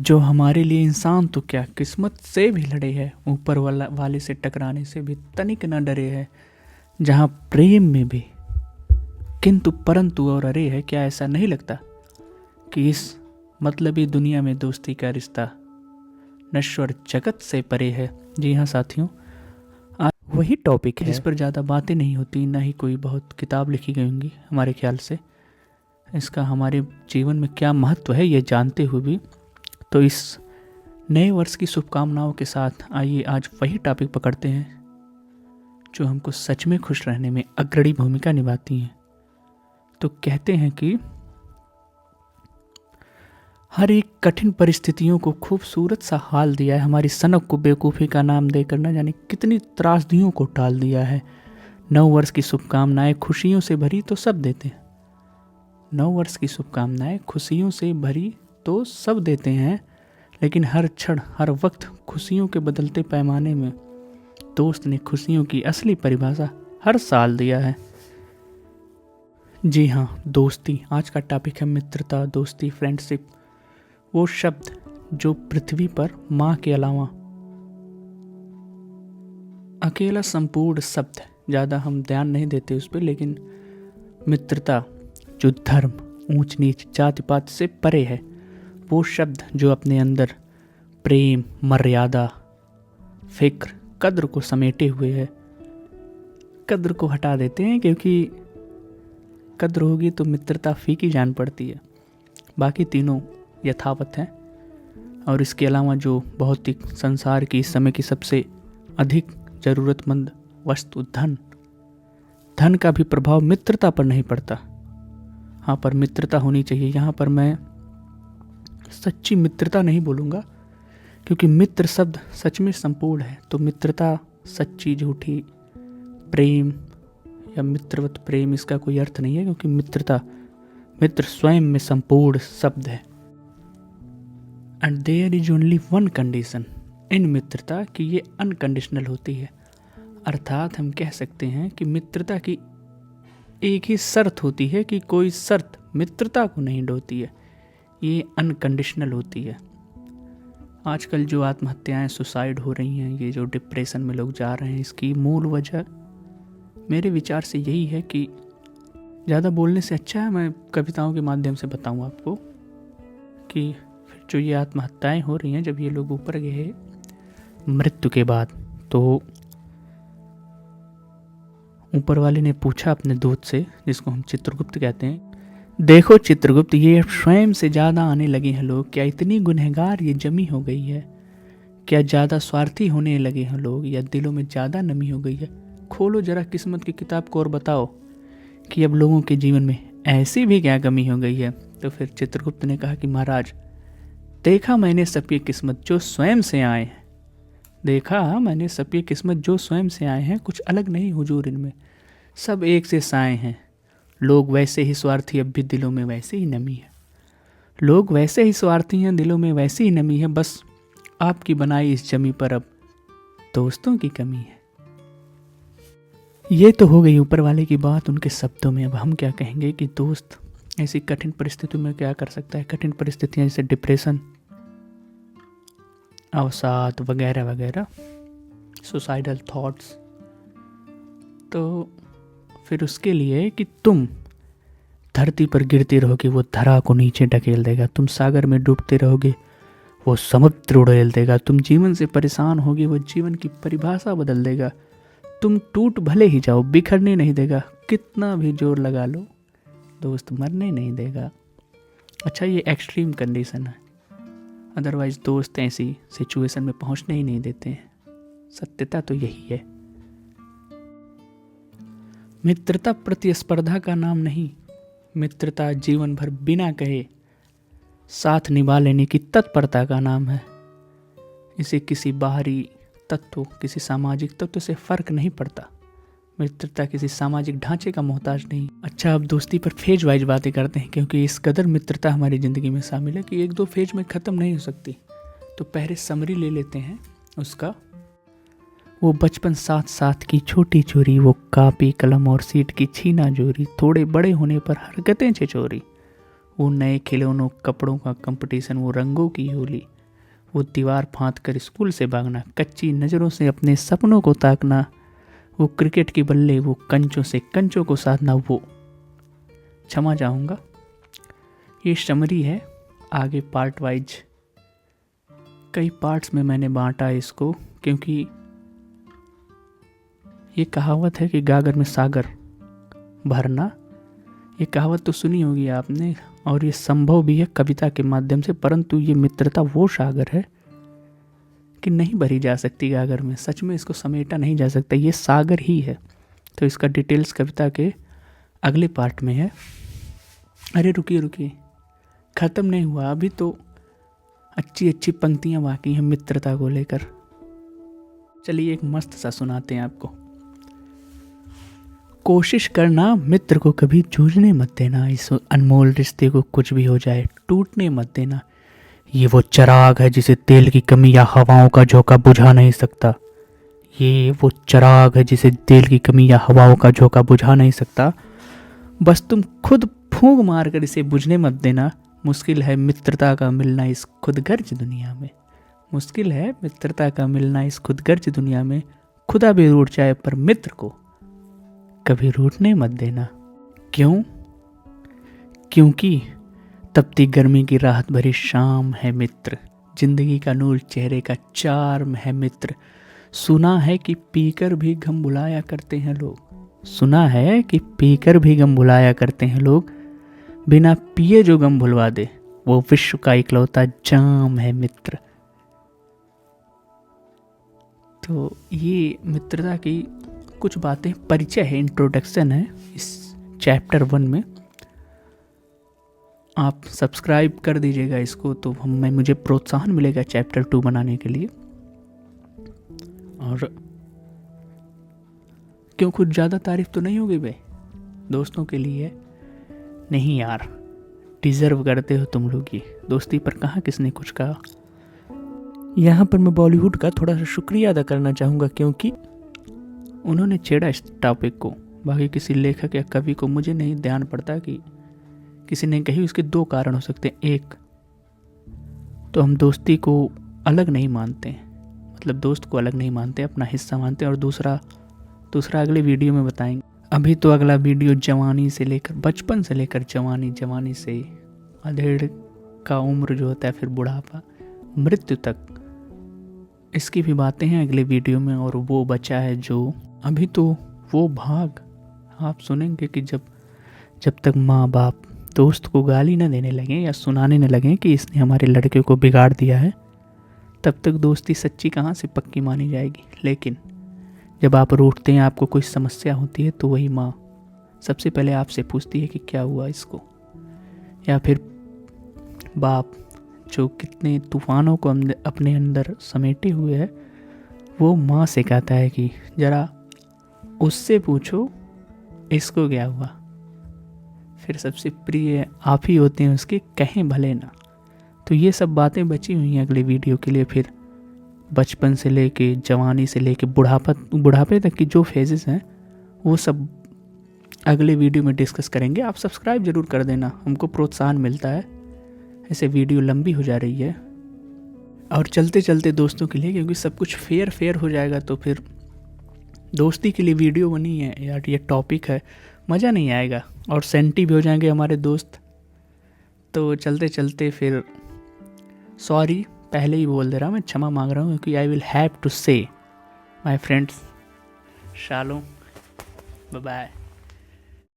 जो हमारे लिए इंसान तो क्या किस्मत से भी लड़े है, ऊपर वाले से टकराने से भी तनिक न डरे है। जहाँ प्रेम में भी किंतु परंतु और अरे है, क्या ऐसा नहीं लगता कि इस मतलबी दुनिया में दोस्ती का रिश्ता नश्वर जगत से परे है। जी हाँ साथियों, आज वही टॉपिक है जिस पर ज़्यादा बातें नहीं होती, ना ही कोई बहुत किताब लिखी गई होंगी हमारे ख्याल से। इसका हमारे जीवन में क्या महत्व है ये जानते हुए भी, तो इस नए वर्ष की शुभकामनाओं के साथ आइए आज वही टॉपिक पकड़ते हैं जो हमको सच में खुश रहने में अग्रणी भूमिका निभाती हैं। तो कहते हैं कि हर एक कठिन परिस्थितियों को खूबसूरत सा हाल दिया है, हमारी सनक को बेवकूफ़ी का नाम देकर न जाने कितनी त्रासदियों को टाल दिया है। नव वर्ष की शुभकामनाएं खुशियों से भरी तो सब देते हैं, नव वर्ष की शुभकामनाएं खुशियों से भरी तो सब देते हैं, लेकिन हर क्षण हर वक्त खुशियों के बदलते पैमाने में दोस्त ने खुशियों की असली परिभाषा हर साल दिया है। जी हाँ, दोस्ती आज का टॉपिक है। मित्रता, दोस्ती, फ्रेंडशिप, वो शब्द जो पृथ्वी पर माँ के अलावा अकेला संपूर्ण शब्द है। ज़्यादा हम ध्यान नहीं देते उस पर, लेकिन मित्रता जो धर्म, ऊंच नीच, जाति पात से परे है, वो शब्द जो अपने अंदर प्रेम, मर्यादा, फिक्र, कद्र को समेटे हुए है। कद्र को हटा देते हैं क्योंकि कद्र होगी तो मित्रता फीकी जान पड़ती है। बाकी तीनों यथावत हैं। और इसके अलावा जो भौतिक संसार की इस समय की सबसे अधिक ज़रूरतमंद वस्तु धन का भी प्रभाव मित्रता पर नहीं पड़ता। हाँ, पर मित्रता होनी चाहिए। यहाँ पर मैं सच्ची मित्रता नहीं बोलूँगा क्योंकि मित्र शब्द सच में संपूर्ण है। तो मित्रता सच्ची झूठी प्रेम या मित्रवत प्रेम, इसका कोई अर्थ नहीं है, क्योंकि मित्र स्वयं में संपूर्ण शब्द है। And there is only one condition in मित्रता, कि ये अनकंडीशनल होती है। अर्थात हम कह सकते हैं कि मित्रता की एक ही शर्त होती है कि कोई शर्त मित्रता को नहीं ढोती है, ये अनकंडीशनल होती है। आजकल जो आत्महत्याएं, सुसाइड हो रही हैं, ये जो डिप्रेशन में लोग जा रहे हैं, इसकी मूल वजह मेरे विचार से यही है कि ज़्यादा बोलने से अच्छा है मैं कविताओं के माध्यम से बताऊं आपको कि फिर जो ये आत्महत्याएं हो रही हैं, जब ये लोग ऊपर गए मृत्यु के बाद, तो ऊपर वाले ने पूछा अपने दूत से, जिसको हम चित्रगुप्त कहते हैं, देखो चित्रगुप्त, ये अब स्वयं से ज़्यादा आने लगे हैं लोग। क्या इतनी गुनहगार ये जमी हो गई है? क्या ज़्यादा स्वार्थी होने लगे हैं लोग, या दिलों में ज़्यादा नमी हो गई है? खोलो जरा किस्मत की किताब को और बताओ कि अब लोगों के जीवन में ऐसी भी क्या कमी हो गई है। तो फिर चित्रगुप्त ने कहा कि महाराज, देखा मैंने सबकी किस्मत जो स्वयं से आए हैं, देखा मैंने सबकी किस्मत जो स्वयं से आए हैं, कुछ अलग नहीं हुजूर इनमें, सब एक से साए हैं। लोग वैसे ही स्वार्थी, अब भी दिलों में वैसे ही नमी है। लोग वैसे ही स्वार्थी हैं, दिलों में वैसी ही नमी है। बस आपकी बनाई इस जमी पर अब दोस्तों की कमी है। ये तो हो गई ऊपर वाले की बात उनके शब्दों में। अब हम क्या कहेंगे कि दोस्त ऐसी कठिन परिस्थितियों में क्या कर सकता है। कठिन परिस्थितियां जैसे डिप्रेशन, अवसाद वगैरह वगैरह, सुसाइडल थॉट्स, तो फिर उसके लिए कि तुम धरती पर गिरते रहोगे, वो धरा को नीचे ढकेल देगा। तुम सागर में डूबते रहोगे, वो समुद्र उड़ेल देगा। तुम जीवन से परेशान होगे, वो जीवन की परिभाषा बदल देगा। तुम टूट भले ही जाओ, बिखरने नहीं देगा। कितना भी जोर लगा लो, दोस्त मरने नहीं देगा। अच्छा, ये एक्सट्रीम कंडीशन है, अदरवाइज दोस्त ऐसी सिचुएशन में पहुंचने ही नहीं देते हैं। सत्यता तो यही है। मित्रता प्रतिस्पर्धा का नाम नहीं, मित्रता जीवन भर बिना कहे साथ निभा लेने की तत्परता का नाम है। इसे किसी बाहरी तत्व, किसी सामाजिक तत्व से फर्क नहीं पड़ता। मित्रता किसी सामाजिक ढांचे का मोहताज नहीं। अच्छा, अब दोस्ती पर फेज वाइज बातें करते हैं, क्योंकि इस कदर मित्रता हमारी ज़िंदगी में शामिल है कि एक दो फेज में ख़त्म नहीं हो सकती। तो पहले समरी ले लेते हैं उसका। वो बचपन साथ साथ की छोटी चोरी, वो कापी कलम और सीट की छीना जोरी, थोड़े बड़े होने पर हरकतें छिछोरी, वो नए खिलौनों कपड़ों का कंपटीशन, वो रंगों की होली, वो दीवार फांद कर स्कूल से भागना, कच्ची नज़रों से अपने सपनों को ताकना, वो क्रिकेट की बल्ले, वो कंचों से कंचों को साधना, वो। क्षमा चाहूँगा, ये समरी है, आगे पार्ट वाइज कई पार्ट्स में मैंने बांटा इसको, क्योंकि ये कहावत है कि गागर में सागर भरना, ये कहावत तो सुनी होगी आपने, और ये संभव भी है कविता के माध्यम से, परंतु ये मित्रता वो सागर है कि नहीं भरी जा सकती गागर में, सच में इसको समेटा नहीं जा सकता, ये सागर ही है। तो इसका डिटेल्स कविता के अगले पार्ट में है। अरे रुकिए रुकिए, ख़त्म नहीं हुआ अभी तो, अच्छी अच्छी पंक्तियाँ बाकी हैं मित्रता को लेकर। चलिए एक मस्त सा सुनाते हैं आपको। कोशिश करना मित्र को कभी जूझने मत देना, इस अनमोल रिश्ते को कुछ भी हो जाए टूटने मत देना। ये वो चिराग है जिसे तेल की कमी या हवाओं का झोंका बुझा नहीं सकता। ये वो चिराग है जिसे तेल की कमी या हवाओं का झोंका बुझा नहीं सकता। बस तुम खुद फूंक मार कर इसे बुझने मत देना। मुश्किल है मित्रता का मिलना इस खुदगर्ज दुनिया में। मुश्किल है मित्रता का मिलना इस खुदगर्ज दुनिया में। खुदा भी रूठ जाए पर मित्र को कभी रूठने मत देना। क्यों? क्योंकि तपती गर्मी की राहत भरी शाम है मित्र। जिंदगी का नूर चेहरे का चार्म है मित्र। सुना है कि पीकर भी गम भुलाया करते हैं लोग। सुना है कि पीकर भी गम भुलाया करते हैं लोग। बिना पिए जो गम भुलवा दे वो विश्व का इकलौता जाम है मित्र। तो ये मित्रता की कुछ बातें, परिचय है, इंट्रोडक्शन है इस चैप्टर 1 में। आप सब्सक्राइब कर दीजिएगा इसको, तो मुझे प्रोत्साहन मिलेगा चैप्टर 2 बनाने के लिए। और क्यों, कुछ ज़्यादा तारीफ तो नहीं होगी भाई, दोस्तों के लिए नहीं यार, डिज़र्व करते हो तुम लोग ये दोस्ती पर। कहाँ किसने कुछ कहा। यहाँ पर मैं बॉलीवुड का थोड़ा सा शुक्रिया अदा करना चाहूँगा, क्योंकि उन्होंने छेड़ा इस टॉपिक को। बाकी किसी लेखक या कवि को मुझे नहीं ध्यान पड़ता कि किसी ने कही। उसके 2 कारण हो सकते हैं। एक तो हम दोस्ती को अलग नहीं मानते, मतलब दोस्त को अलग नहीं मानते, अपना हिस्सा मानते हैं। और दूसरा अगले वीडियो में बताएंगे। अभी तो अगला वीडियो जवानी से लेकर, बचपन से लेकर जवानी, जवानी से अधेड़ का उम्र जो होता है, फिर बुढ़ापा, मृत्यु तक, इसकी भी बातें हैं अगले वीडियो में। और वो बचा है जो अभी, तो वो भाग आप सुनेंगे कि जब तक माँ बाप दोस्त को गाली न देने लगें या सुनाने न लगें कि इसने हमारे लड़के को बिगाड़ दिया है, तब तक दोस्ती सच्ची कहाँ से पक्की मानी जाएगी। लेकिन जब आप रूठते हैं, आपको कोई समस्या होती है, तो वही माँ सबसे पहले आपसे पूछती है कि क्या हुआ इसको। या फिर बाप जो कितने तूफानों को अपने अंदर समेटे हुए है, वो माँ से कहता है कि ज़रा उससे पूछो इसको क्या हुआ। फिर सबसे प्रिय आप ही होते हैं उसके, कहें भले ना। तो ये सब बातें बची हुई हैं अगले वीडियो के लिए। फिर बचपन से लेके जवानी से लेके बुढ़ापे तक की जो फेजेस हैं, वो सब अगले वीडियो में डिस्कस करेंगे। आप सब्सक्राइब ज़रूर कर देना, हमको प्रोत्साहन मिलता है। ऐसे वीडियो लंबी हो जा रही है। और चलते चलते दोस्तों के लिए, क्योंकि सब कुछ फेयर हो जाएगा, तो फिर दोस्ती के लिए वीडियो बनी है यार, ये टॉपिक है, मज़ा नहीं आएगा और सेंटी भी हो जाएंगे हमारे दोस्त। तो चलते चलते फिर सॉरी पहले ही बोल दे रहा हूँ, मैं क्षमा मांग रहा हूँ, क्योंकि आई विल हैव टू से माय फ्रेंड्स, शालों, बाय बाय।